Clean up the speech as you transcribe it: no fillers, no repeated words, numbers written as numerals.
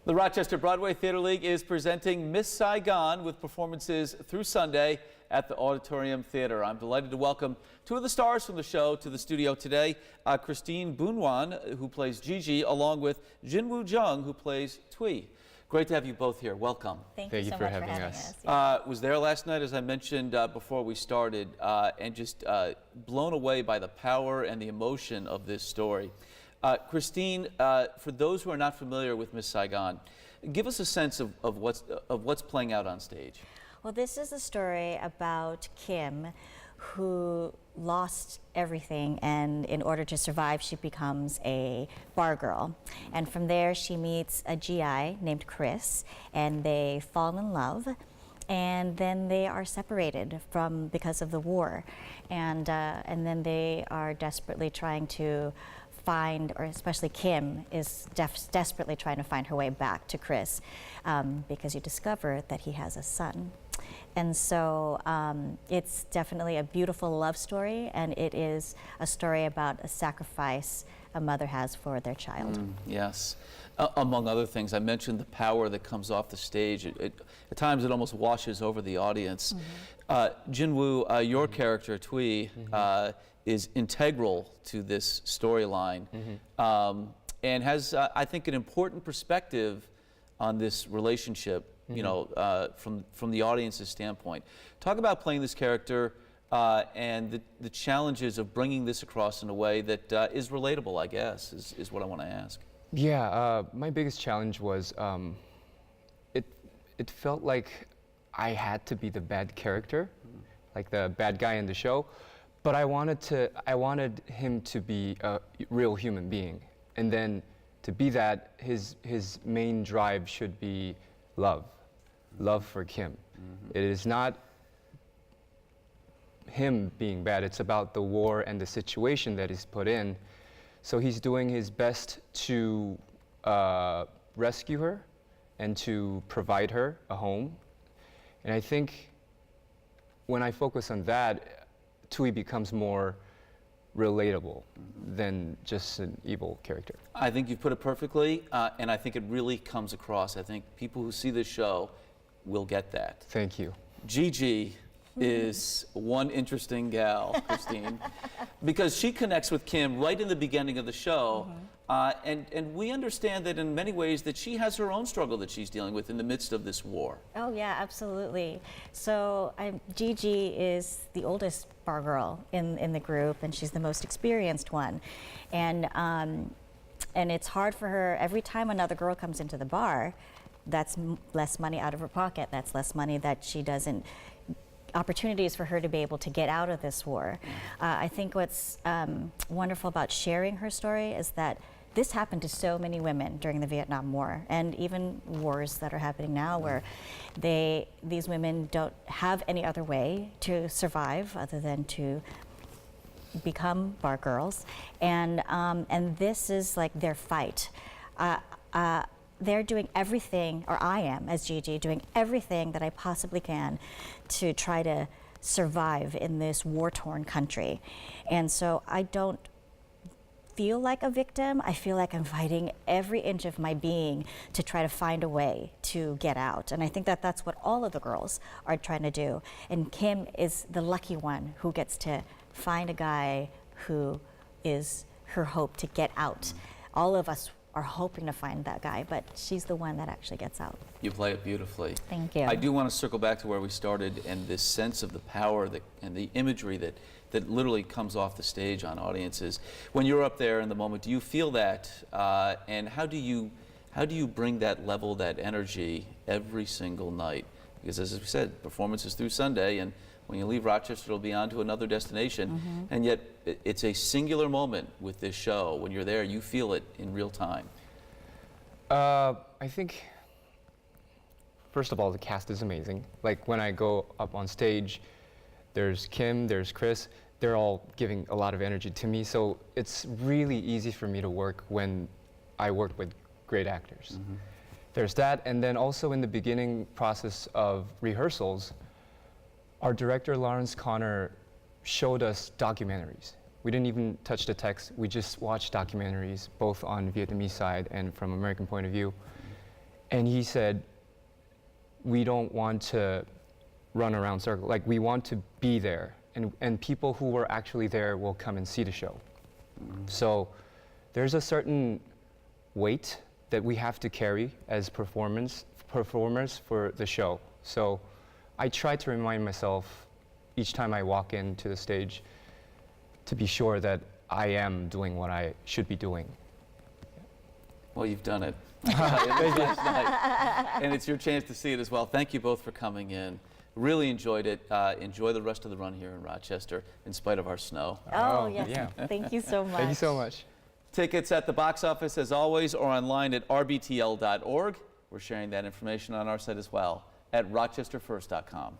The Rochester Broadway Theater League is presenting Miss Saigon with performances through Sunday at the Auditorium Theater. I'm delighted to welcome two of the stars from the show to the studio today. Christine Bunuan, who plays Gigi, along with Jinwoo Jung, who plays Thuy. Great to have you both here. Welcome. Thank you so much for having us. Was there last night, as I mentioned before we started, and just blown away by the power and the emotion of this story. Christine, for those who are not familiar with Miss Saigon, give us a sense of what's playing out on stage. Well, this is a story about Kim, who lost everything, and in order to survive, she becomes a bar girl. And from there, she meets a GI named Chris, and they fall in love. And then they are separated because of the war, and then they are desperately trying to find, or especially Kim is desperately trying to find her way back to Chris, because you discover that he has a son. And so it's definitely a beautiful love story, and it is a story about a sacrifice a mother has for their child. Yes. Among other things, I mentioned the power that comes off the stage. At times it almost washes over the audience. Jinwoo, your character, Thuy, is integral to this storyline, and has, I think, an important perspective on this relationship, you know, from the audience's standpoint. Talk about playing this character and the challenges of bringing this across in a way that is relatable, I guess, is what I want to ask. Yeah, my biggest challenge was it felt like I had to be the bad character, like the bad guy in the show, but I wanted him to be a real human being, and then to be that, his main drive should be love for Kim. It is not him being bad, it's about the war and the situation that he's put in. So he's doing his best to rescue her and to provide her a home. And I think when I focus on that, Thuy becomes more relatable than just an evil character. I think you've put it perfectly, and I think it really comes across. I think people who see this show will get that. Thank you. Gigi is one interesting gal, Christine, because she connects with Kim right in the beginning of the show, and we understand that in many ways that she has her own struggle that she's dealing with in the midst of this war. Oh yeah, absolutely. So Gigi is the oldest bar girl in the group, and she's the most experienced one, and it's hard for her every time another girl comes into the bar. That's less money out of her pocket. That's less money that she doesn't, opportunities for her to be able to get out of this war. I think what's wonderful about sharing her story is that this happened to so many women during the Vietnam War, and even wars that are happening now, where these women don't have any other way to survive other than to become bar girls, and this is like their fight. They're doing everything, or I am, as Gigi, doing everything that I possibly can to try to survive in this war-torn country. And so I don't feel like a victim. I feel like I'm fighting every inch of my being to try to find a way to get out. And I think that that's what all of the girls are trying to do. And Kim is the lucky one who gets to find a guy who is her hope to get out. All of us are hoping to find that guy, but she's the one that actually gets out. You play it beautifully. Thank you. I do want to circle back to where we started and this sense of the power and the imagery that literally comes off the stage on audiences. When you're up there in the moment, do you feel that? And how do you bring that level, that energy every single night? Because as we said, performances through Sunday, and when you leave Rochester, it'll be on to another destination. And yet, it's a singular moment with this show. When you're there, you feel it in real time. I think, first of all, the cast is amazing. Like, when I go up on stage, there's Kim, there's Chris. They're all giving a lot of energy to me. So it's really easy for me to work when I work with great actors. There's that, and then also in the beginning process of rehearsals, our director, Lawrence Connor, showed us documentaries. We didn't even touch the text. We just watched documentaries, both on Vietnamese side and from American point of view. And he said, we don't want to run around circle. Like, we want to be there. And people who were actually there will come and see the show. So there's a certain weight that we have to carry as performers for the show. So I try to remind myself each time I walk into the stage to be sure that I am doing what I should be doing. Well, you've done it. Last night. And it's your chance to see it as well. Thank you both for coming in. Really enjoyed it. Enjoy the rest of the run here in Rochester, in spite of our snow. Oh, yes. yeah. Thank you so much. Thank you so much. Tickets at the box office, as always, or online at rbtl.org. We're sharing that information on our site as well at rochesterfirst.com.